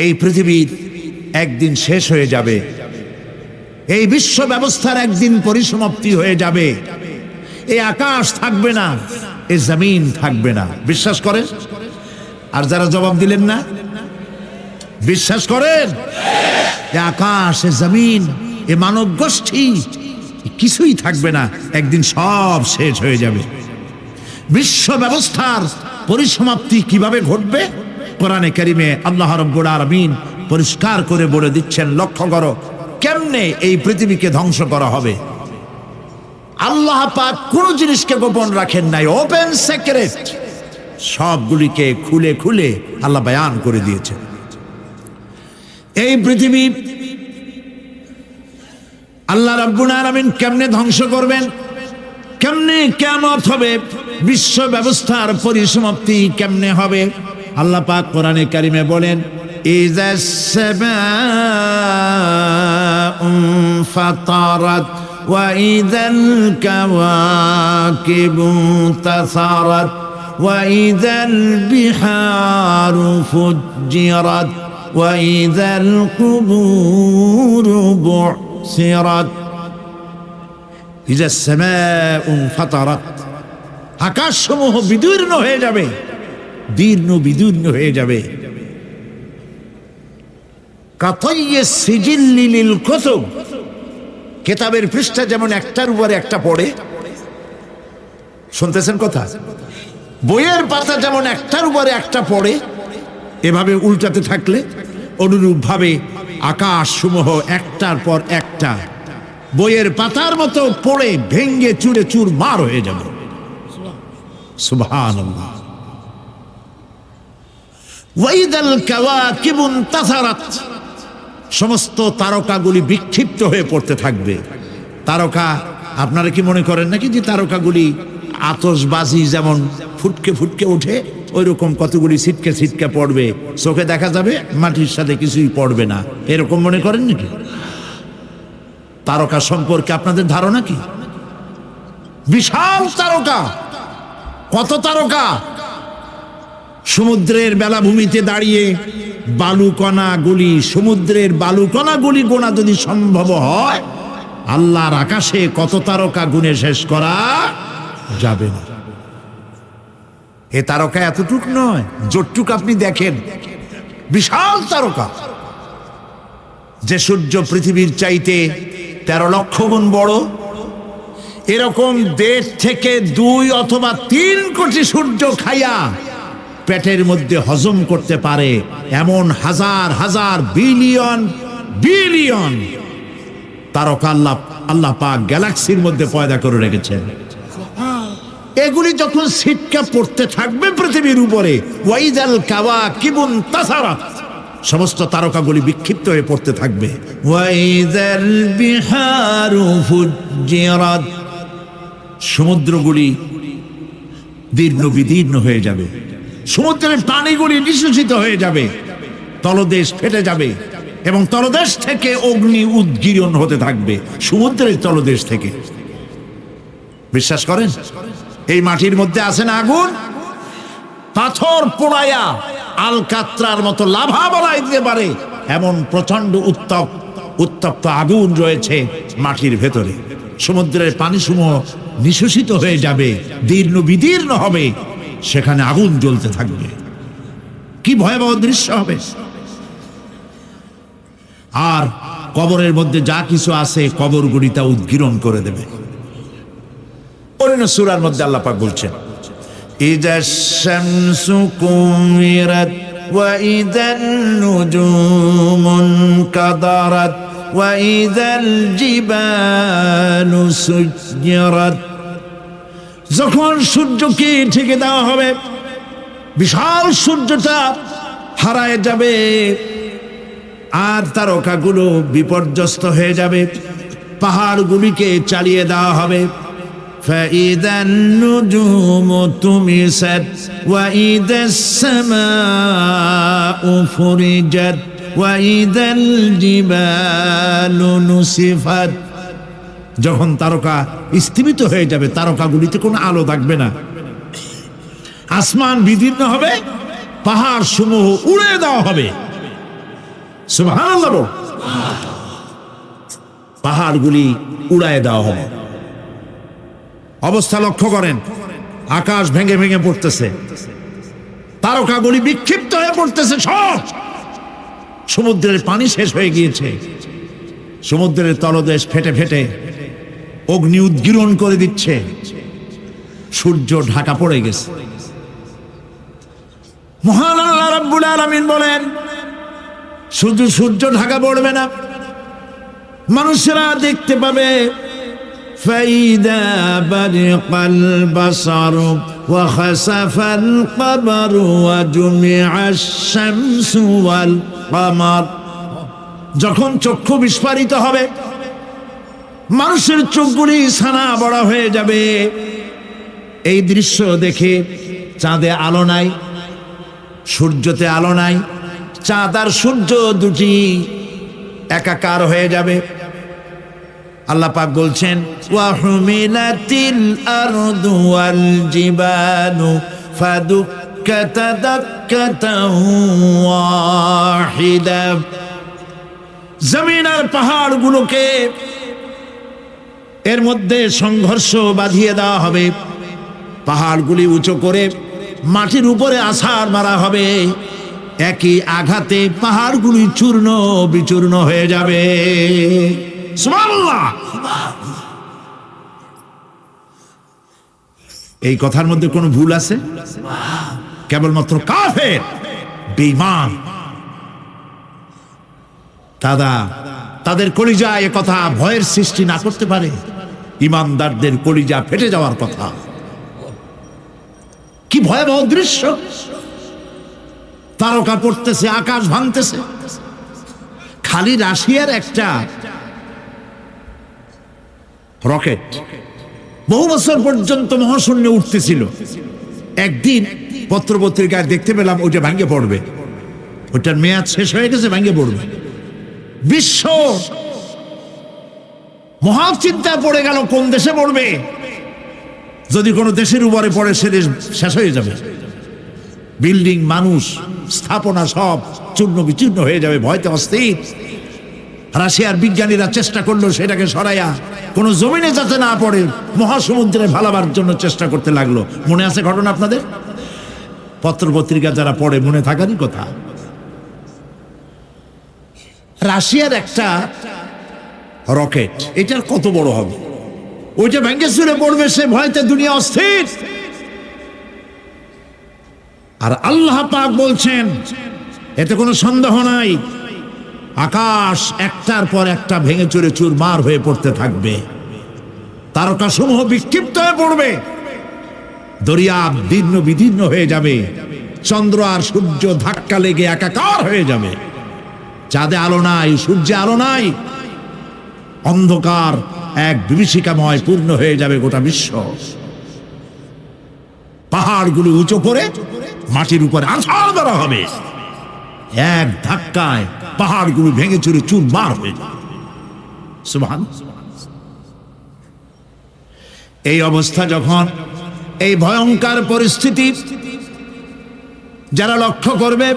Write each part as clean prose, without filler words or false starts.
এই পৃথিবীর একদিন শেষ হয়ে যাবে, এই বিশ্ব ব্যবস্থার একদিন পরিসমাপ্তি হয়ে যাবে। এই আকাশ থাকবে না, এই জমিন থাকবে না। বিশ্বাস করেন? আর যারা জবাব দিলেন না, বিশ্বাস করেন? এই আকাশ, এই জমিন, এই মানব গোষ্ঠী কিছুই থাকবে না, একদিন সব শেষ হয়ে যাবে। বিশ্ব ব্যবস্থার পরিসমাপ্তি কিভাবে ঘটবে? কোরআনে কারিমে আল্লাহ রাব্বুল আলামিন পরিষ্কার করে বলে দিচ্ছেন। লক্ষ্য করো কেমনে এই পৃথিবীকে ধ্বংস করা হবে। আল্লাহ পাক কোন জিনিসকে গোপন রাখেন নাই, ওপেন সিক্রেট, সবগুলিকে খুলে খুলে আল্লাহ বয়ান করে দিয়েছেন। এই পৃথিবী আল্লাহ রাব্বুল আলামিন কেমনে ধ্বংস করবেন, কেমনে কিয়ামত হবে, বিশ্ব ব্যবস্থার পরিসমাপ্তি কেমনে হবে। আল্লাহ পাক কোরআনে কারিমে বলেন, ইযাস সামাউ ফাতারাত ওয়া ইযাল কাওয়াকিবু তাসারাত ওয়া ইযাল বিহারু ফুজ্জিরাত ওয়া ইযাল কুবুরু বু'সিরাত। ইযাস সামাউ ফাতারাত, আকাশসমূহ বিদীর্ণ হয়ে যাবে, দীর্ণ বিদীর্ণ হয়ে যাবে। কাতাইয়িস সিজিল্লি লিল কুতুব, কিতাবের পৃষ্ঠা যেমন একটার উপরে একটা পড়ে, শুনতেছেন কথা? বইয়ের পাতা যেমন একটার উপরে একটা পড়ে, এভাবে উল্টাতে থাকলে অনুরূপ ভাবে আকাশ সমূহ একটার পর একটা বইয়ের পাতার মতো পড়ে ভেঙ্গে চুরে চুরমার হয়ে যাবে। সুবহানাল্লাহ। ওয়াইদাল কাওয়াকিবু ইনতাসারাত, সমস্ত তারকাগুলি বিক্ষিপ্ত হয়ে পড়তে থাকবে। তারকা, আপনারা কি মনে করেন নাকি যে তারকাগুলি আতশবাজি যেমন ফুটকে ফুটকে ওঠে, ওই রকম কতগুলি ছিটকে ছিটকে পড়বে, চোখে দেখা যাবে, মাটির সাথে কিছুই পড়বে না, এরকম মনে করেন নাকি? তারকা সম্পর্কে আপনাদের ধারণা কি? বিশাল তারকা, কত তারকা! সমুদ্রের বেলাভূমিতে দাঁড়িয়ে বালুকণাগুলি, সমুদ্রের বালুকণাগুলি গোনা যদি সম্ভব হয়, আল্লাহর আকাশে কত তারকা গুণে শেষ করা যাবে না। এ তারকা এতটুক নয়, যতটুক আপনি দেখেন বিশাল তারকা। যে সূর্য পৃথিবীর চাইতে 13 লক্ষ গুণ বড়, এরকম 1.5 থেকে 2 অথবা 3 কোটি সূর্য খাইয়া পেটের মধ্যে হজম করতে পারে এমন হাজার হাজার বিলিয়ন বিলিয়ন তারকা আল্লাহ পাক গ্যালাক্সির মধ্যে পয়দা করে রেখেছেন। এগুলি যখন ছিটকে পড়তে থাকবে পৃথিবীর উপরে, ওয়াইদাল কাওয়াকিবু ইনতাসারাত, সমস্ত তারকাগুলি বিক্ষিপ্ত হয়ে পড়তে থাকবে। ওয়াইদাল বিহারু ফুজ্জিরাত, সমুদ্রগুলি দীর্ণ বিদীর্ণ হয়ে যাবে, সমুদ্রের পানিগুলি নিঃশেষিত হয়ে যাবে, তলদেশ ফেটে যাবে এবং তলদেশ থেকে অগ্নি উদ্গীরণ হতে থাকবে, সমুদ্রের তলদেশ থেকে। বিশ্বাস করেন? এই মাটির মধ্যে আছে না আগুন, পাথর পোড়াইয়া আলকাত্রার মতো লাভা বলাই দিতে পারে এমন প্রচন্ড উত্তপ্ত আগুন রয়েছে মাটির ভেতরে। সমুদ্রের পানিসমূহ নিঃশেষিত হয়ে যাবে, দীর্ণ বিদীর্ণ হবে, সেখানে আগুন জ্বলতে থাকবে। কি ভয়াবহ দৃশ্য হবে! আর কবরের মধ্যে যা কিছু আছে, কবরগুলি তা উদ্গীরণ করে দেবে। অন্য সূরার মধ্যে আল্লাহ পাক বলছেন, ইযাশ শামসু কুমিরাত ওয়া ইযান নুজুমুন কাদারাত ওয়া ইযাল জিবালু সুজ্জিরাত। যখন সূর্যকে ঢেকে দেওয়া হবে, বিশাল সূর্যটা হারায় যাবে, আর তারকাগুলো বিপর্যস্ত হয়ে যাবে, পাহাড়গুলিকে চালিয়ে দেওয়া হবে। ফাইদান নুজুমু তুমিসাত ওয়া ইদাস সামাউ ফুরিজাত ওয়া ইদাল জিবালু নুসিফাত। যখন তারকা স্থিমিত হয়ে যাবে, তারকাগুলিতে কোনো আলো থাকবে না, আসমান বিদীর্ণ হবে, পাহাড় সমূহ উড়ে দেওয়া হবে, সুবহানাল্লাহ বল। পাহাড়গুলি উড়ায় দেওয়া হবে। অবস্থা লক্ষ্য করেন, আকাশ ভেঙে ভেঙে পড়তেছে, তারকাগুলি বিক্ষিপ্ত হয়ে পড়তেছে সব। সমুদ্রের পানি শেষ হয়ে গিয়েছে, সমুদ্রের তলদেশ ফেটে ফেটে অগ্নি উদ্গীরণ করে দিচ্ছে, সূর্য ঢাকা পড়ে গেছে। মহান আল্লাহ রাব্বুল আলামিন বলেন, শুধু সূর্য ঢাকা পড়বে না, মানুষেরা দেখতে পাবে فإذا برق البصر وخسف القمر وجمع الشمس والقمر। যখন চক্ষু বিস্ফারিত হবে, মানুষের চোখগুলি ছানা বড়া হয়ে যাবে। এই দৃশ্য দেখে চাঁদে আলো নাই, সূর্যতে আলো নাই, চাঁদ আর সূর্য দুটি একাকার হয়ে যাবে। আল্লাহ পাক বলছেন, ওয়া হুমিলাতিল আরদু ওয়াল জিবালু ফাদুক্কাতা দাক্কাতান ওয়াহিদা। জমিন আর পাহাড়গুলোকে এর মধ্যে সংঘর্ষ বাঁধিয়ে দেওয়া হবে, পাহাড়গুলি উঁচু করে মাটির উপরে আছাড় মারা হবে। একই আঘাতে পাহাড়গুলি চূর্ণ বিচূর্ণ হয়ে যাবে। সুবহানাল্লাহ। এই কথার মধ্যে কোনো ভুল আছে? কেবলমাত্র কাফের, বেঈমান তাদের কলিজায় এ কথা ভয়ের সৃষ্টি না করতে পারে। ইমানদারদের কলিজা ফেটে যাওয়ার কথা। কি ভয়াবহ দৃশ্য! তারকা পড়তেছে, আকাশ ভাঙতেছে। খালি রাশিয়ার একটা রকেট বহু বছর পর্যন্ত মহাশূন্যে উঠতেছিল, একদিন পত্রপত্রিকায় দেখতে পেলাম ওইটা ভাঙে পড়বে, ওইটার মেয়াদ শেষ হয়ে গেছে, ভাঙে পড়বে। বিশ্ব মহাচিন্তায় পড়ে গেল, কোন দেশে পড়বে? যদি কোনো দেশের উপরে পড়ে সে দেশ শেষ হয়ে যাবে, বিল্ডিং, মানুষ, স্থাপনা সব চূর্ণ বিচূর্ণ হয়ে যাবে। ভয়তে অস্থির। রাশিয়ার বিজ্ঞানীরা চেষ্টা করলো সেটাকে সরাইয়া কোনো জমিনে যাতে না পড়ে মহাসমুদ্রে ভালাবার জন্য চেষ্টা করতে লাগলো। মনে আছে ঘটনা আপনাদের? পত্রপত্রিকা যারা পড়ে মনে থাকারই কথা। রাশিয়ার একটা রকেট, এটার কত বড় হবে? ওইটা ভেঙে চুরে পড়বে, সে ভয়তে দুনিয়া অস্থির। আর আল্লাহ পাক বলছেন, এতে কোনো সন্দেহ নাই, আকাশ একটার পর একটা ভেঙে চুরে চুরমার হয়ে পড়তে থাকবে, তারকাসমূহ বিক্ষিপ্ত হয়ে পড়বে, দরিয়া দীর্ণ বিদীর্ণ হয়ে যাবে, চন্দ্র আর সূর্য ধাক্কা লেগে একাকার হয়ে যাবে। চাঁদে আলো নাই, সূর্যে আলো নাই, অন্ধকার এক বিভীষিকাময় পূর্ণ হয়ে যাবে গোটা বিশ্ব। পাহাড়গুলো উঁচু করে মাটির উপরে আছাড় ধরা হবে, এক ধাক্কায় পাহাড়গুলো ভেঙে চুরে চুরমার হয়ে যাবে। সুবহানাল্লাহ। এই অবস্থা যখন, এই ভয়ঙ্কর পরিস্থিতি যারা লক্ষ্য করবে,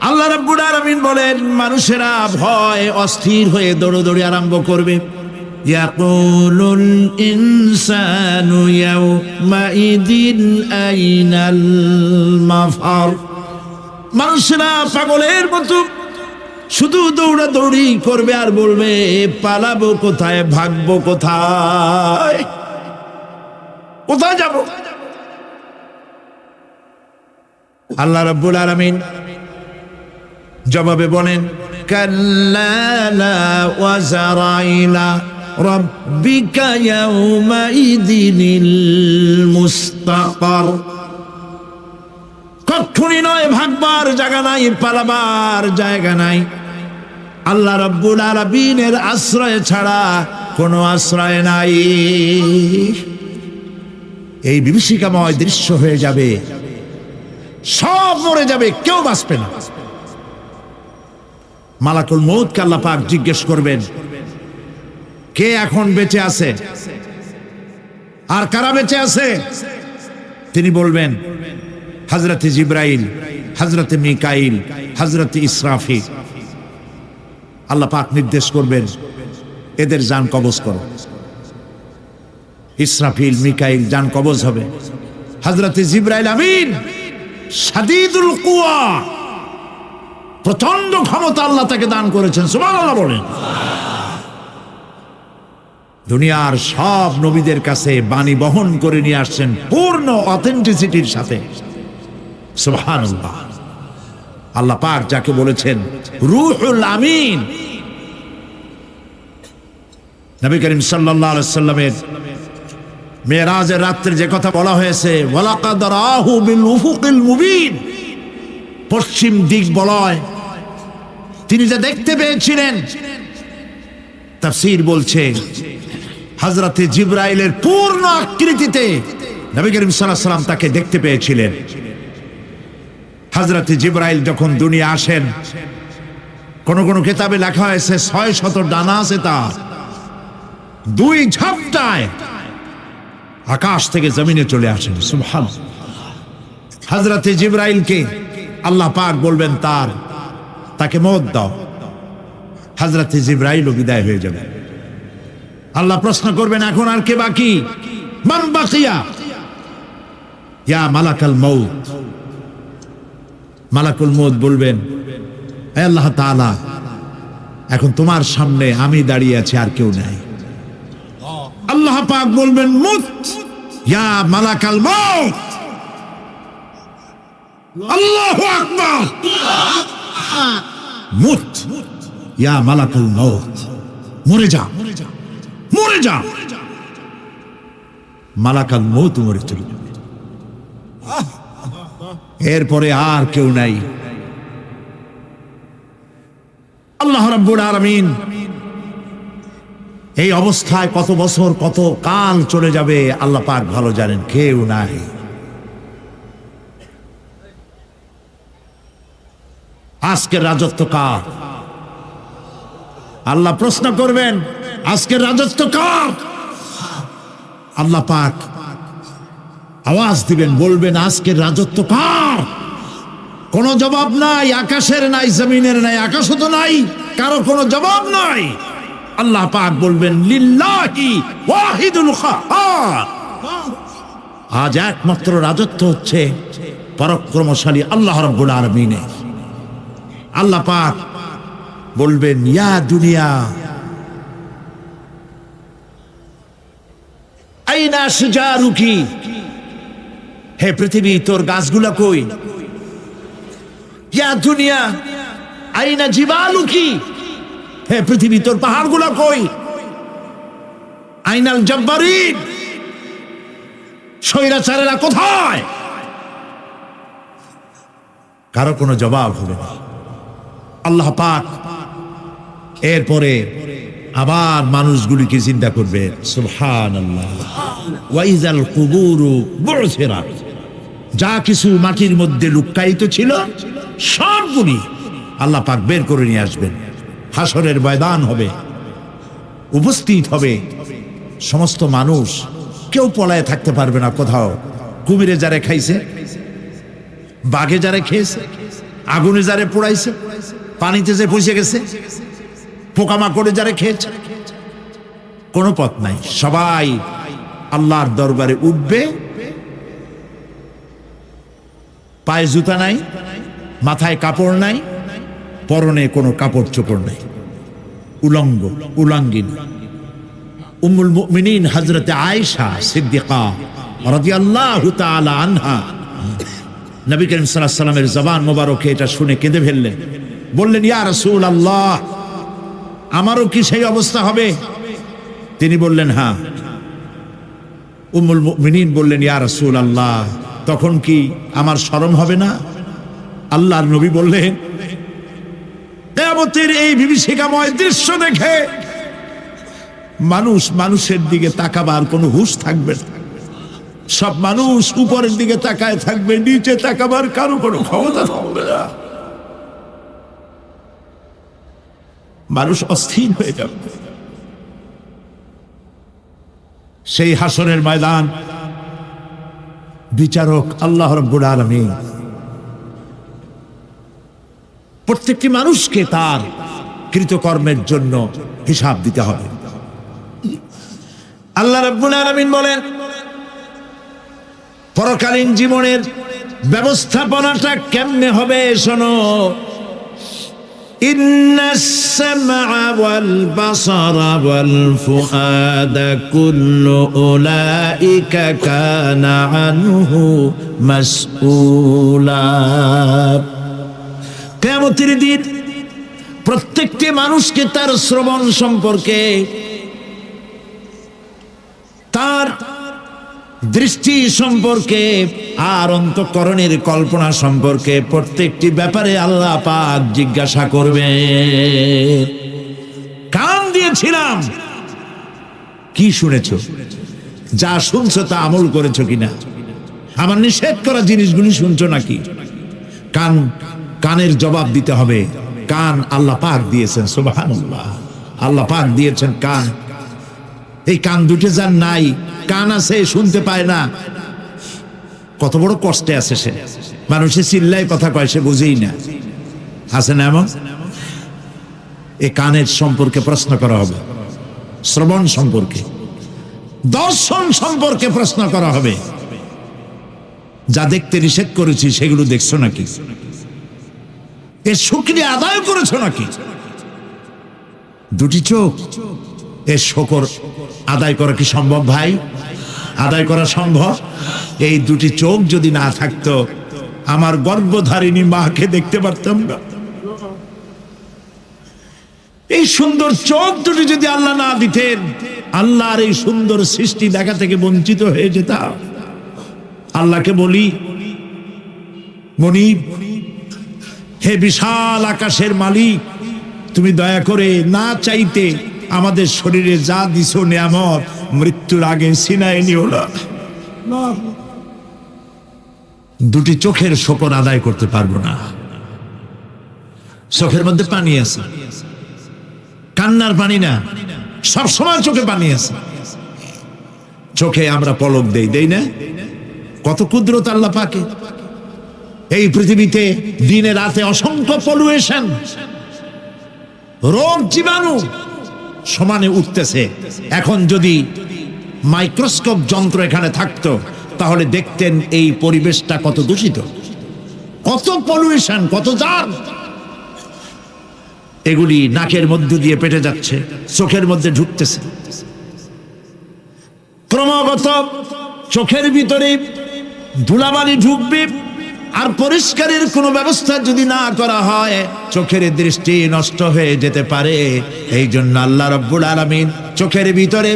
আল্লাহ রাব্বুল আলামিন বলেন, মানুষেরা ভয় অস্থির হয়ে দৌড়াদৌড়ি আরম্ভ করবে। ইয়াকুলুল ইনসানু ইয়াউমাইদিন আইনাল মাফার। মানুষেরা পাগলের মতো শুধু দৌড়াদৌড়ি করবে আর বলবে, পালাবো কোথায়, ভাগবো কোথায়, কোথায় যাব? আল্লাহ রাব্বুল আলামিন জবাবে বলেন, কাল্লা লা ওয়াজারা ইলা রাব্বিকা ইয়াউমাইদিনিল মুস্তাকার। কখনই নয়, ভাগবার জায়গা নাই, পালাবার জায়গা নাই। আল্লাহ রাব্বুল আলামিনের আশ্রয় ছাড়া কোনো আশ্রয় নাই। এই বিভীষিকাময় দৃশ্য হয়ে যাবে, সব মরে যাবে, কেউ বাঁচবে না। মালাকুল মউতকে আল্লাহ পাক জিজ্ঞেস করবেন, কে এখন বেঁচে আছে আর কারা বেঁচে আছে? তিনি বলবেন, হযরতে জিবরাইল, হযরতে মিকাইল, হযরতে ইসরাফিল। আল্লাহ পাক নির্দেশ করবেন, এদের জান কবজ করো। ইসরাফিল, মিকাইল জান কবজ হবে। হযরতে জিবরাইল আমিন শাদীদুল কুওয়া, প্রচন্ড ক্ষমতা আল্লাহ তাকে দান করেছেন, সুবহানাল্লাহ বলেন। দুনিয়ার সব নবীদের কাছে বাণী বহন করে নিয়ে আসছেন পূর্ণ অথেন্টিসিটির সাথে, সুবহানাল্লাহ। আল্লাহ পাক যাকে বলেছেন রূহুল আমিন, নবী করিম সাল্লাল্লাহু আলাইহি সাল্লামের মেরাজের রাত্রে যে কথা বলা হয়েছে, ওয়ালাকাদ রাহু বিল উফুকিল মুবিন, পশ্চিম দিক বলয় তিনি যা দেখতে পেয়েছিলেন, তাফসীর বলছে হযরতে জিবরাইলের পূর্ণ আকৃতিতে নবী করিম সাল্লাল্লাহু আলাইহি সাল্লাম তাকে দেখতে পেয়েছিলেন। হযরতে জিবরাইল যখন দুনিয়া আসেন, কোন কোন কিতাবে লেখা হয়েছে 600 ডানা আছে তার, দুই ঝাপটায় আকাশ থেকে জমিনে চলে আসেন, সুবহানাল্লাহ। হযরতে জিবরাইলকে আল্লাহ পাক বলবেন তাকে মওত দাও, হযরতে জিবরাইলও বিদায় হয়ে যাবে। আল্লাহ প্রশ্ন করবেন, এখন আর কে বাকি? মান বাকিয়া ইয়া মালাকাল মউত। মালাকুল মউত বলবেন, হে আল্লাহ তাআলা, এখন তোমার সামনে আমি দাঁড়িয়ে আছি, আর কেউ নাই। আল্লাহ পাক বলবেন, মুত ইয়া মালাকাল মউত। আল্লাহু আকবার, মুত ইয়া মালাকুল মউত, মরে যা, মরে যা। মালাকাল মউত মরে চলে যাবে, এরপরে আর কেউ নাই। আল্লাহ রাব্বুল আলামিন এই অবস্থায় কত বছর কত কাল চলে যাবে আল্লাহ পাক ভালো জানেন, কেউ নাই। আজকের রাজত্ব কার? আল্লাহ প্রশ্ন করবেন, আজকের রাজত্ব কার? আল্লাহ পাক আওয়াজ দিবেন, বলবেন, আজকের রাজত্ব কার? কোন জবাব নাই, আকাশের নাই, জমিনের নাই, আকাশও তো নাই, কারো কোনো জবাব নাই। আল্লাহ পাক বলবেন, লিল্লাহি ওয়াহিদুল কাহ্হার। আজ একমাত্র রাজত্ব হচ্ছে পরাক্রমশালী আল্লাহ রাব্বুল আলামিনের। আল্লাহ পাক বলবেন, ইয়া দুনিয়া আইনা শিজারুকি, হে পৃথিবী তোর গাছগুলা কই? ইয়া দুনিয়া আইনা জিবালুকি, হে পৃথিবী তোর পাহাড়গুলা কই? আইনাল জব্বারিন, স্বৈরাচারেরা কোথায়? কারো কোনো জবাব হবে না। আল্লাহ পাক এরপরে আবার মানুষগুলিকে চিন্তা করবেন, সুবহানাল্লাহ। ওয়াইজাল কুবুরু বু'থিরাত, যা কিছু মাটির মধ্যে লুক্কায়িত ছিল সবগুলি আল্লাহ পাক বের করে নিয়ে আসবেন। হাসরের ময়দান হবে, উপস্থিত হবে সমস্ত মানুষ, কেউ পলায় থাকতে পারবে না কোথাও। কুমিরে যারে খাইছে, বাঘে যারে খেয়েছে, আগুনে যারে পোড়াইছে, পানিতে যে পচে গেছে, পোকামাকড়ে যারে খেয়েছে, কোনো পথ নাই। সবাই আল্লাহর দরবারে উঠবে, পায়ে জুতা নাই, মাথায় কাপড় নাই, পরনে কোনো কাপড় চোপড় নাই, উলঙ্গ উলাঙ্গিনী। উম্মুল মুমিনিন হযরতে আয়েশা সিদ্দিকা রাদিয়াল্লাহু তাআলা আনহা, নবী করিম সাল্লাল্লাহু আলাইহি ওয়াসাল্লামের জবান মোবারকে এটা শুনে কেঁদে ফেললেন, বললেন, ইয়া রাসূলুল্লাহ, আমারও কি সেই অবস্থা হবে? তিনি বললেন, হ্যাঁ। উম্মুল মুমিনিন বললেন, ইয়া রাসূলুল্লাহ, তখন কি আমার শরম হবে না? আল্লাহর নবী বললেন, কিয়ামতের এই বিভীষিকাময় দৃশ্য দেখে মানুষ মানুষের দিকে তাকাবার কোনো হুঁশ থাকবে না। সব মানুষ উপরের দিকে তাকায় থাকবে, নিচে তাকাবার কারো কোনো ক্ষমতা থাকবে না। মানুষ অস্থির হয়ে যাবে। সেই হাসরের ময়দান, বিচারক আল্লাহ রাব্বুল আলামিন প্রত্যেকটি মানুষকে তার কৃতকর্মের জন্য হিসাব দিতে হবে। আল্লাহ রাব্বুল আলামিন বলেন, পরকালীন জীবনের ব্যবস্থাপনাটা কেমনে হবে শোনো। ইন্নাস সামআ ওয়াল বাসারা ওয়াল ফুআদা কুল্লু উলাইকা কানা আনহু মাসউলা। কিয়ামতের দিন প্রত্যেকটি মানুষকে তার শ্রবণ সম্পর্কে, তার দৃষ্টি সম্পর্কে আর অন্তঃকরণের কল্পনা সম্পর্কে প্রত্যেকটি ব্যাপারে আল্লাহ পাক জিজ্ঞাসা করবে। কান দিয়েছিলাম, কি শুনেছো? যা শুনছো তা আমল করেছো কিনা? আমার নিষেধ করা জিনিসগুলি শুনছো নাকি? কানের জবাব দিতে হবে। কান আল্লাহ পাক দিয়েছেন, সুবহানাল্লাহ। আল্লাহ পাক দিয়েছেন কান। এই কান দুটো যার নাই, কান আছে শুনতে পায় না, কত বড় কষ্টে আছে সে। মানুষে চিল্লায় কথা কয়, সে বুঝেই না। আছে না এমন? এই কানের সম্পর্কে প্রশ্ন করা হবে, শ্রবণ সম্পর্কে, দর্শন সম্পর্কে প্রশ্ন করা হবে। যা দেখতে নিষেধ করেছি সেগুলো দেখছো নাকি? এর শুকরিয়া আদায় করেছো নাকি? দুটি চোখ, এর শুকর আদায় করা কি সম্ভব ভাই? আদায় করা সম্ভব? এই দুটি চোখ যদি না থাকতো, আমার গর্ভধারিণী মাকে দেখতে পারতাম না। এই সুন্দর চোখ দুটি যদি আল্লাহ না দিতেন, আল্লাহর এই সুন্দর সৃষ্টি দেখা থেকে বঞ্চিত হয়ে যেতাম। আল্লাহকে বলি, মনিব, হে বিশাল আকাশের মালিক, তুমি দয়া করে না চাইতে আমাদের শরীরে যা দিছো নিয়ামত, মৃত্যুর আগে ছিনায় নিও না। দুটি চোখের শকর আদায় করতে পারবো না। চোখের মধ্যে পানি আছে, কান্নার পানি না, সবসময় চোখে পানি আছে। চোখে আমরা পলক দেই না? কত কুদরত আল্লাহ পাকে। এই পৃথিবীতে দিনে রাতে অসংখ্য পলুয়েশন, রোগ জীবাণু সমানে উঠতেছে। এখন যদি মাইক্রোস্কোপ যন্ত্র এখানে থাকতো, তাহলে দেখতেন এই পরিবেশটা কত দূষিত, কত পলুয়েশন, কত জার। এগুলি নাকের মধ্য দিয়ে পেটে যাচ্ছে, চোখের মধ্যে ঢুকতেছে। ক্রমাগত চোখের ভিতরে ধুলাবালি ঢুকবে, আর পরিষ্কারের কোনো ব্যবস্থা যদি না করা হয়, চোখের দৃষ্টি নষ্ট হয়ে যেতে পারে। এই জন্য আল্লাহ রাব্বুল আলামিন চোখের ভিতরে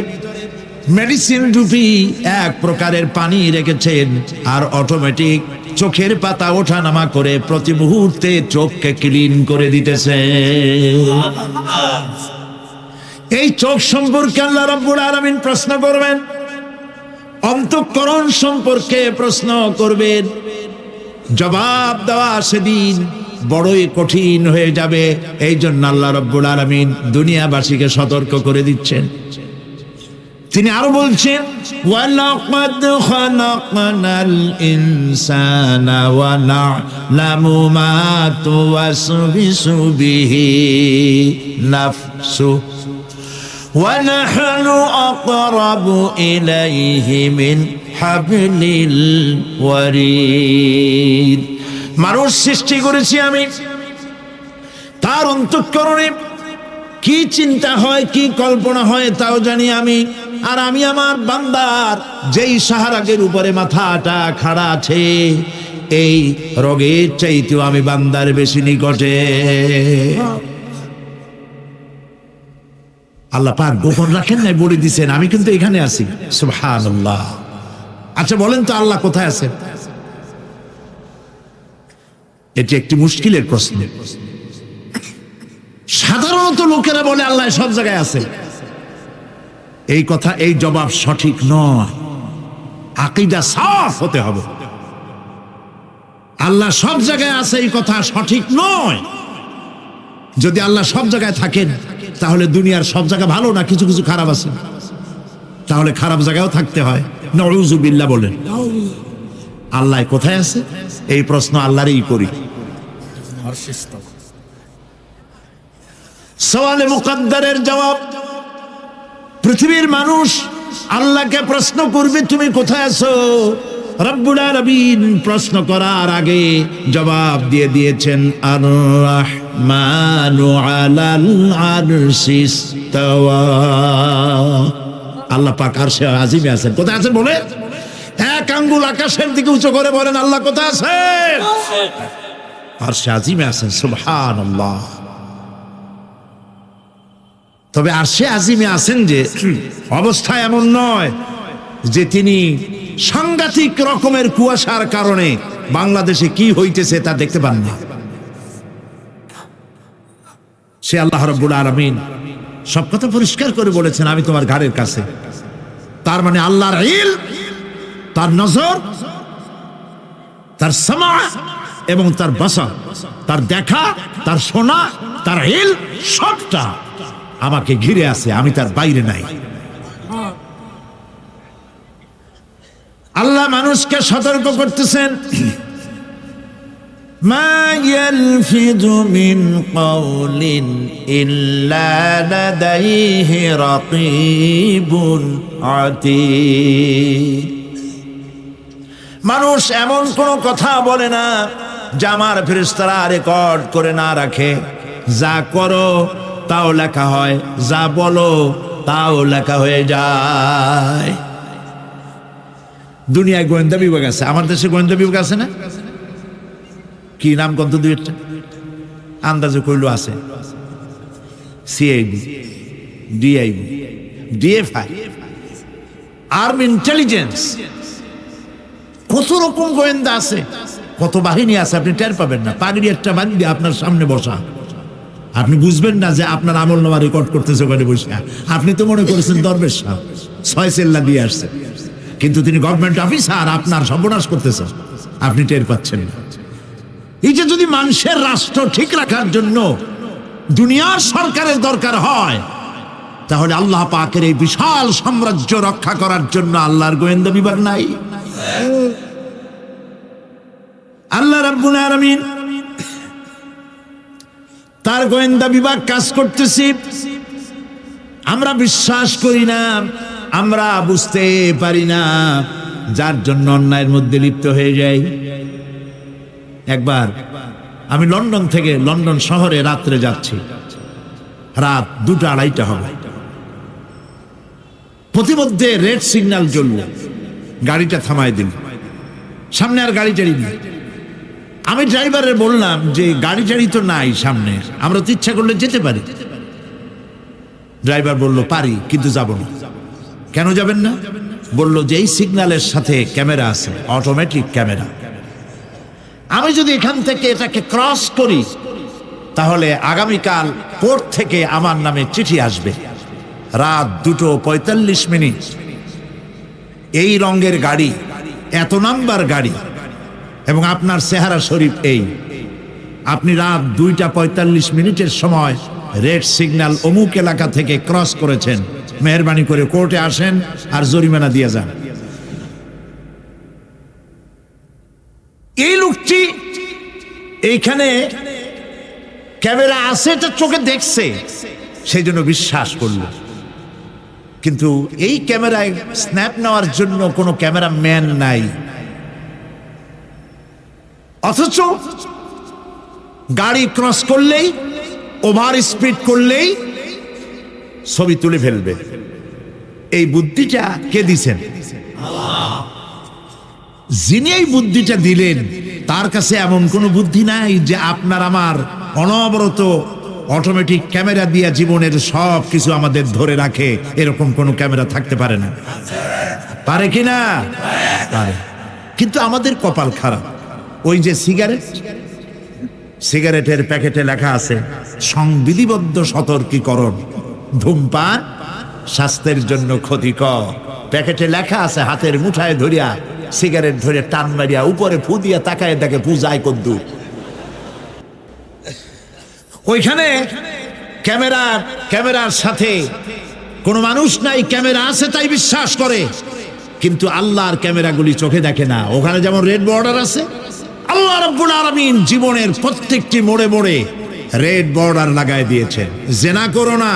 মেডিসিন রূপী এক প্রকারের পানি রেখেছেন, আর অটোমেটিক চোখের পাতা ওঠানামা করে প্রতি মুহূর্তে চোখকে ক্লিন করে দিতেছে। এই চোখ সম্পর্কে আল্লাহ রাব্বুল আলামিন প্রশ্ন করবেন, অন্তঃকরণ সম্পর্কে প্রশ্ন করবেন। জবাব দেওয়া সেদিন বড়ই কঠিন হয়ে যাবে। এই জন্য আল্লাহ রাব্বুল আলামিন দুনিয়াবাসীকে সতর্ক করে দিচ্ছেন। তিনি আরো বলছেন, ওয়ালাকাদ খালাকনাল ইনসানা ওয়া না'লামু মা তুওয়াসবিসু বিহি নাফসু ওয়া নাহনু আকরাবু ইলাইহি মিন হাবলিল ওয়ারিদ। মানুষ সৃষ্টি করেছি আমি, তার অন্তঃকরণে কি চিন্তা হয়, কি কল্পনা হয় তাও জানি আমি। আর আমি আমার বান্দার যেই সাহারাগের উপরে মাথাটা খাড়া আছে, এই রোগের চাইতেও আমি বান্দার বেশি নিকটে। আল্লাহ পাক গোপন রাখেন নাই, বলে দিছেন আমি কিন্তু এখানে আছি। সুবহানাল্লাহ। আচ্ছা বলেন তো, আল্লাহ কোথায় আছেন? এটি একটি মুশকিলের প্রশ্ন। সাধারণত লোকেরা বলে আল্লাহ সব জায়গায় আছে। এই কথা, এই জবাব সঠিক নয়। আকীদা সাফ হতে হবে। আল্লাহ সব জায়গায় আছে এই কথা সঠিক নয়। যদি আল্লাহ সব জায়গায় থাকেন, তাহলে দুনিয়ার সব জায়গা ভালো না, কিছু কিছু খারাপ আছে। তাহলে খারাপ জায়গায়ও থাকতে হয়। নাউযুবিল্লাহ বলেন। আল্লাহ কোথায় আছে এই প্রশ্ন আল্লাহরই করি। সওয়ালে মুকদ্দারের জবাব। পৃথিবীর মানুষ আল্লাহকে প্রশ্ন করবে তুমি কোথায় আছো? রব্বুল আলামিন প্রশ্ন করার আগে জবাব দিয়ে দিয়েছেন, আর রাহমানু আলাল আরশি ইস্তাওয়া। আল্লাহ পাক আরশে আজিমে আছেন। কোথায় আছেন বলে? এক আঙ্গুল আকাশের দিকে উঁচু করে বলেন, আল্লাহ কোথায় আছেন? আরশে আজিমে আছেন। সুবহানাল্লাহ। তবে আরশে আজিমে আছেন যে অবস্থা এমন নয় যে তিনি সাংঘাতিক রকমের কুয়াশার কারণে বাংলাদেশে কি হইতেছে তা দেখতে পান না। সে আল্লাহ রাব্বুল আলামিন সব কথা পরিষ্কার করে বলেছেন, আমি তোমার ঘাড়ের কাছে। তার মানে আল্লাহর ইলম, তার নজর, তার সামা এবং তার বাসার, তার দেখা, তার শোনা, তার ইলম সবটা আমাকে ঘিরে আছে, আমি তার বাইরে নাই। আল্লাহ মানুষকে সতর্ক করতেছেন, মা ইয়ালফিযু মিন কাওলিন ইল্লা লাদাইহি রাকীবুন আতীদ। মানুষ এমন কোন কথা বলে না যা আমার ফেরেশতারা রেকর্ড করে না রাখে। যা করো তাও লেখা হয়, যা বলো তাও লেখা হয়ে যায়। দুনিয়ায় গোয়েন্দা বিভাগ আছে, আমার দেশে গোয়েন্দা বিভাগ আছে না? কি নাম কত? দুই একটা আন্দাজে কইলো আছে। CID, DIB, DFI, army intelligence, কত রকম গোয়েন্দা আছে, কত বাহিনী আছে, আপনি টের পাবেন না। পাগড়ি একটা বান্ধি আপনার সামনে বসা, আপনি বুঝবেন না যে আপনার আমলনামা রেকর্ড করতেছে ওখানে বসে। আপনি তো মনে করেছেন দরবেশ সাহেব 6 সেল্লা দিয়ে আসছে, কিন্তু তিনি গভর্নমেন্ট অফিসার, আপনার সর্বনাশ করতেছেন, আপনি টের পাচ্ছেন না। এই যে যদি মানুষের রাষ্ট্র ঠিক রাখার জন্য দুনিয়ার সরকারের দরকার হয়, তাহলে আল্লাহ পাকের এই বিশাল সাম্রাজ্য রক্ষা করার জন্য আল্লাহর গোয়েন্দা বিভাগ নাই? আল্লাহ রাব্বুল আলামিন তার গোয়েন্দা বিভাগ কাজ করতেছি, আমরা বিশ্বাস করি না, আমরা বুঝতে পারি না, যার জন্য অন্যায়ের মধ্যে লিপ্ত হয়ে যাই। একবার আমি লন্ডন থেকে লন্ডন শহরে রাত্রে যাচ্ছি, রাত 2টা-2:30 হবে। প্রতিমধ্যে রেড সিগন্যাল জ্বলল, গাড়িটা থামাই দিল, সামনে আর গাড়ি টাড়ি নেই। আমি ড্রাইভারের বললাম যে গাড়ি টাড়ি তো নাই সামনে, আমরা তো ইচ্ছা করলে যেতে পারি। ড্রাইভার বলল পারি, কিন্তু যাব না। কেন যাবেন না? বলল যে এই সিগন্যালের সাথে ক্যামেরা আছে, অটোমেটিক ক্যামেরা। আমি যদি এখান থেকে এটাকে ক্রস করি তাহলে আগামীকাল কোর্ট থেকে আমার নামে চিঠি আসবে। রাত 2:45, এই রঙের গাড়ি, এত নাম্বার গাড়ি, এবং আপনার চেহারা শরীফ এই, আপনি রাত 2:45 সময় রেড সিগন্যাল অমুক এলাকা থেকে ক্রস করেছেন, মেহেরবানি করে কোর্টে আসেন আর জরিমানা দিয়ে যান। এই লোকটি এইখানে ক্যামেরা আছে, এটা চোখে দেখছে, সেই জন্য বিশ্বাস করল। কিন্তু এই ক্যামেরায় স্ন্যাপ নেওয়ার জন্য কোনো ক্যামেরাম্যান নাই, অথচ গাড়ি ক্রস করলেই, ওভার স্পিড করলেই ছবি তুলে ফেলবে। এই বুদ্ধিটা কে দিছেন? যিনি এই বুদ্ধিটা দিলেন তার কাছে এমন কোনো বুদ্ধি নাই যে আপনার আমার অনবরত অটোমেটিক ক্যামেরা দিয়া জীবনের সব কিছু আমাদের ধরে রাখে, এরকম কোনো ক্যামেরা থাকতে পারে না। পারে কি না? পারে। কিন্তু আমাদের কপাল খারাপ। ওই যে সিগারেটের প্যাকেটে লেখা আছে সংবিধিবদ্ধ সতর্কীকরণ, ধূমপান স্বাস্থ্যের জন্য ক্ষতিকর। প্যাকেটে লেখা আছে, হাতের মুঠায় ধরিয়া সিগারেট ধরে টান মারিয়া উপরে ফু দিয়া তাকায় দেখে পূজায় কদ্দুর। ওইখানে ক্যামেরার সাথে কোনো মানুষ নাই, ক্যামেরা আছে তাই বিশ্বাস করে, কিন্তু আল্লাহর ক্যামেরাগুলি চোখে দেখে না। ওখানে যেমন রেড বর্ডার আছে, আল্লাহ রাব্বুল আলামিন জীবনের প্রত্যেকটি মোড়ে মোড়ে রেড বর্ডার লাগায় দিয়েছেন। জেনা করো না,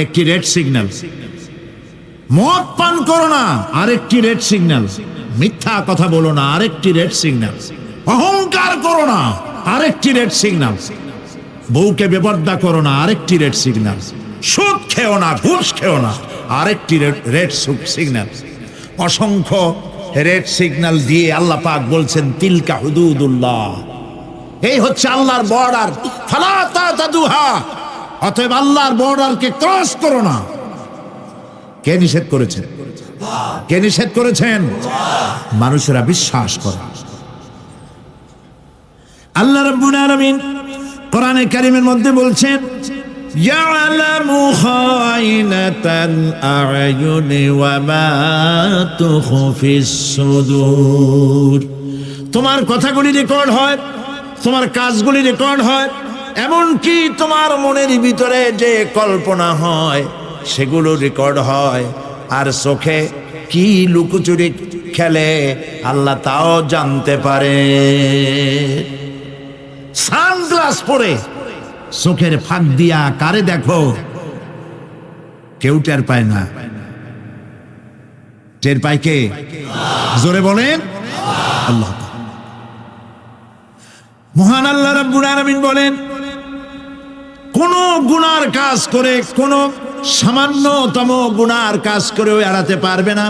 একটি রেড সিগন্যাল। মদ পান করো না, আরেকটি রেড সিগন্যাল। মিথ্যা কথা বলো না, আরেকটি রেড সিগন্যাল। অহংকার করো না, আরেকটি রেড সিগন্যাল। বউকে বেপর্দা করো না, আরেকটি রেড সিগন্যাল। সুদ খেও না, ঘুষ খেও না, আরেকটি রেড সিগন্যাল। অসংখ্য রেড সিগন্যাল দিয়ে আল্লাহ পাক বলছেন তিলকা হুদুদুল্লাহ, এই হচ্ছে আল্লাহর বর্ডার, ফালা তাতাদুহা, অতএব আল্লাহর বর্ডারকে ক্রস করো না। কে নিষেধ করেছেন? কে নিষেধ করেছেন? মানুষেরা বিশ্বাস করে। আল্লাহ রাব্বুল আলামিন কোরআনে কারীমের মধ্যে বলছেন ইয়ালামু খায়িনাতাল আ'য়ুনি ওয়া মা তুখফিস সুদূর। তোমার কথাগুলি রেকর্ড হয়, তোমার কাজগুলি রেকর্ড হয়, এমনকি তোমার মনের ভিতরে যে কল্পনা হয় সেগুলো রেকর্ড হয়। আর চোখে কি লুকোচুরি খেলে আল্লাহ তাও জানতে পারে। সানগ্লাস পরে চোখের ফাঁক দিয়া কারে দেখো, কেউ টের পায় না। টের পায় কে? জোরে বলেন আল্লাহ। মহান আল্লাহ রাব্বুল আলামিন বলেন কোন গুনার কাজ করে, কোন সামান্যতম গুনার কাজ করেও এড়াতে পারবে না,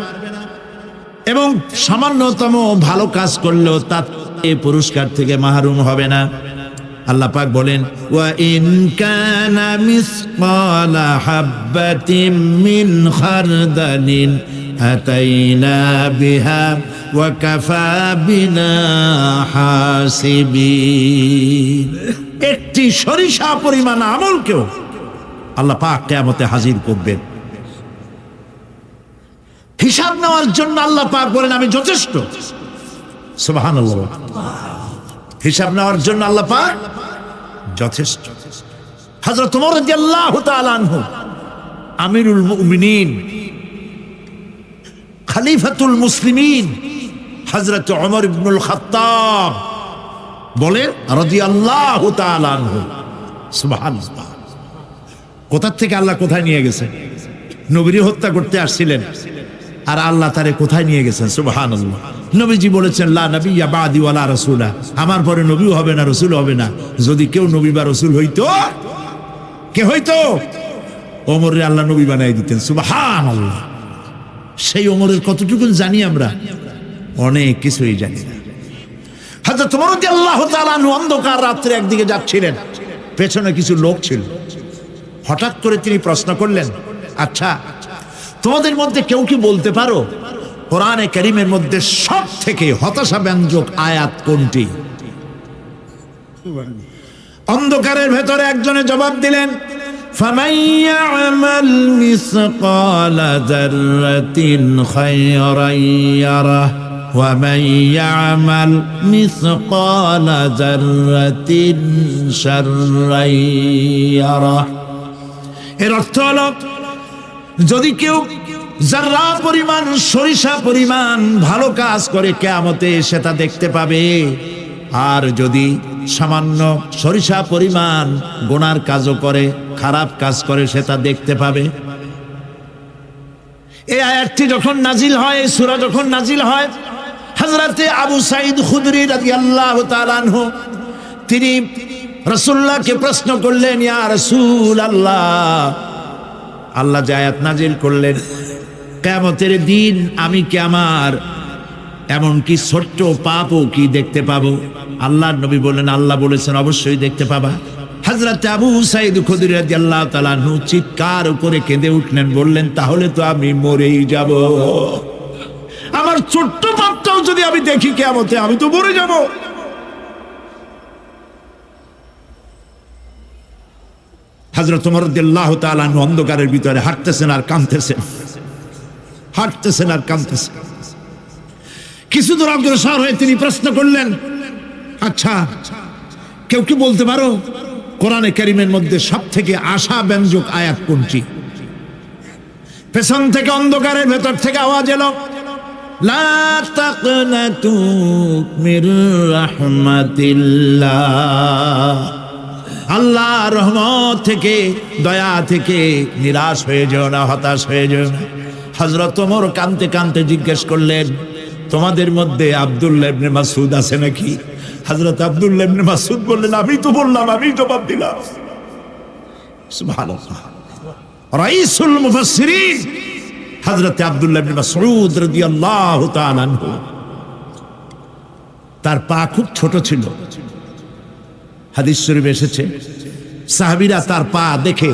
এবং সামান্যতম ভালো কাজ করলেও তার পুরস্কার থেকে মাহরুম হবে না। আল্লাহ পাক বলেন ওয়া ইন কানা মিসকালা হাববাতিন মিন খারদালিন আতাইনা বিহা ওয়া কাফা বিনা হাসিবিন। একটি সরিষা পরিমাণ আমলকেও আল্লাহ পাক কিয়ামতে হাজির করবেন। হিসাব নেওয়ার জন্য আল্লাহ পাক বলেন আমি যথেষ্ট। সুবহানাল্লাহ। হিসাব নেওয়ার জন্য আল্লাহ পাক যথেষ্ট। হযরত ওমর রাদিয়াল্লাহু তাআলা আনহু আমিরুল মুমিনিন, খলিফাতুল মুসলিমিন হযরত ওমর ইবনুল খাত্তাব বলেন রাদিয়াল্লাহু তাআলা আনহু। সুবহানাল্লাহ। কোথা থেকে আল্লাহ কোথায় নিয়ে গেছেন? নবীর হত্যা করতে আসছিলেন, আর আল্লাহ তারে কোথায় নিয়ে গেছেন? সুবহানাল্লাহ। নবীজি বলেছেন লা নাবিয়্যা বাদি ওয়ালা রাসূলা, আমার পরে নবীও হবে না, রাসূল হবে না। যদি কেউ নবী বা রাসূল হইতো, কে হইতো? ওমরে আল্লাহ নবী বানাই দিতেন। সুবহানাল্লাহ। সেই ওমরের কতটুকু জানি আমরা? অনেক কিছুই জানি না। হযরত ওমর রাদিয়াল্লাহু তাআলা অন্ধকার রাত্রে একদিকে যাচ্ছিলেন, পেছনে কিছু লোক ছিল। হঠাৎ করে তিনি প্রশ্ন করলেন, আচ্ছা তোমাদের মধ্যে কেউ কি বলতে পারো কোরআনে কারীমের মধ্যে সব থেকে হতাশা ব্যঞ্জক আয়াত কোনটি? অন্ধকারের ভেতরে একজনে জবাব দিলেন ফামান ইয়ামাল মিসকালা যাররাতিন খায়রান ইয়ারাহ ওয়া মান ইয়ামাল মিসকালা যাররাতিন শাররান ইয়ারাহ। এর অর্থ হলো যদি কেউ যারা পরিমাণ সরিষা পরিমাণ ভালো কাজ করে কিয়ামতে সেটা দেখতে পাবে, আর যদি সামান্য সরিষা পরিমাণ গুনার কাজও করে, খারাপ কাজ করে, সেটা দেখতে পাবে। এই আয়াতটি যখন নাজিল হয়, এই সূরা যখন নাজিল হয়, হযরতে আবু সাঈদ খুদরি রাদিয়াল্লাহু তাআলা আনহু তিনি রাসূলুল্লাহকে প্রশ্ন করলেন, ইয়া রাসূলুল্লাহ, আল্লাহ যে আয়াত নাজিল করলেন কিয়ামতের দিন আমি কি আমার এমনকি ছোট্ট পাপও কি দেখতে পাবো? আল্লাহর নবী বললেন আল্লাহ বলেছেন অবশ্যই দেখতে পাবা। হযরত আবু সাঈদ খুদরি রাদিয়াল্লাহু তাআলা আনহু চিৎকার করে কেঁদে উঠলেন, বললেন তাহলে তো আমি মরেই যাব। আমার ছোট্ট পাপটাও যদি আমি দেখি কিয়ামতে, আমি তো মরে যাব। হযরত ওমর রাদিয়াল্লাহু তাআলা আনহু অন্ধকারের ভিতরে হাঁটতেছেন আর কাঁদতেছেন, হাঁটতেছেন আর কাঁদতেছেন। কিছু দূর অগ্রসর হয়ে তিনি প্রশ্ন করলেন, আচ্ছা কেউ কি বলতে পারো কোরআনে কারীমের মধ্যে সব থেকে আশা ব্যঞ্জক আয়াত কোনটি? পেছন থেকে অন্ধকারের ভেতর থেকে আওয়াজ এলো, লা তাকনাতু মির রাহমাতিল্লাহ। আল্লাহ রহমত থেকে, দয়া থেকে নিরাশ হয়ে যেও না, হতাশ হয়ে যেও না। হযরত ওমর কাঁদতে কাঁদতে জিজ্ঞেস করলেন, তোমাদের মধ্যে আব্দুল্লাহ ইবনে মাসউদ আছে নাকি? হযরত আব্দুল্লাহ ইবনে মাসউদ বললেন, আমি তো বললাম, আমি জবাব দিলাম। সুবহানাল্লাহ। রাইসুল মুফাসসিরিন হযরত আব্দুল্লাহ ইবনে মাসউদ রাদিয়াল্লাহু তাআলা আনহু, তার পা খুব ছোট ছিল। হাদিস শরীফে এসেছে সাহাবীরা তার পা দেখে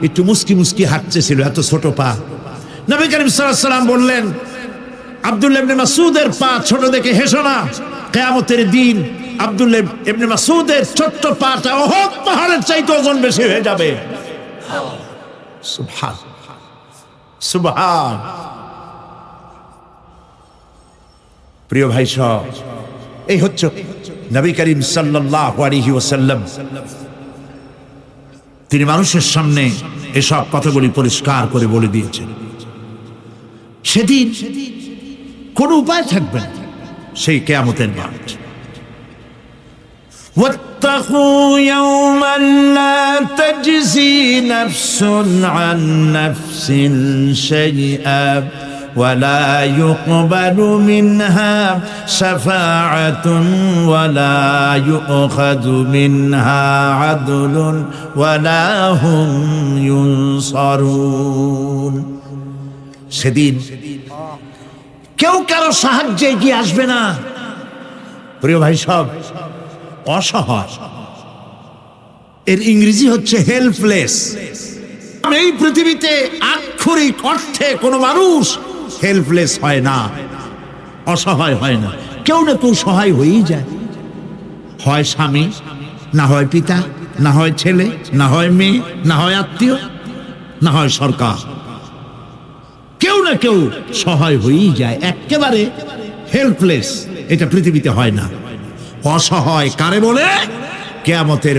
একটু মুস্কি মুস্কি হাঁটতেছিল, এত ছোট পা। নবী করিম সাল্লাল্লাহু আলাইহি ওয়াসাল্লাম বললেন, আব্দুল্লাহ ইবনে মাসউদের পা ছোট দেখে হেসো না, কিয়ামতের দিন আব্দুল্লাহ ইবনে মাসউদের ছোট্ট পাটা উহুদ পাহাড়ের চাইতে ওজন বেশি হয়ে যাবে। সুবহান সুবহান। প্রিয় ভাই সব, এই হচ্ছে নবী করিম সাল্লাল্লাহু আলাইহি ওয়াসাল্লাম। তিনি মানুষের সামনে এসব কথাগুলি পরিষ্কার করে বলে দিয়েছেন। সেদিন কোন উপায় থাকবে না, সেই কিয়ামতের মাঠ। واتقوا يوما لا تجزي نفس عن نفس شيئا ولا يقبل منها شفاعة ولا يؤخذ منها عدل ولا هم ينصرون। সেদিন কেউ কারো সাহায্যে এগিয়ে আসবে না। প্রিয় ভাই সব, অসহায়, এর ইংরেজি হচ্ছে হেল্পলেস। এই পৃথিবীতে আক্ষরিক অর্থে কোনো মানুষ হেল্পলেস হয় না, অসহায় হয় না। কেউ না কেউ সহায় হয়েই যায়, হয় স্বামী, না হয় পিতা, না হয় ছেলে, না হয় মেয়ে, না হয় আত্মীয়, না হয় সরকার। কেউ না কেউ সহায় হয়েই যায়। একেবারে হেল্পলেস এটা পৃথিবীতে হয় না। অসহায় কারে বলে? কিয়ামতের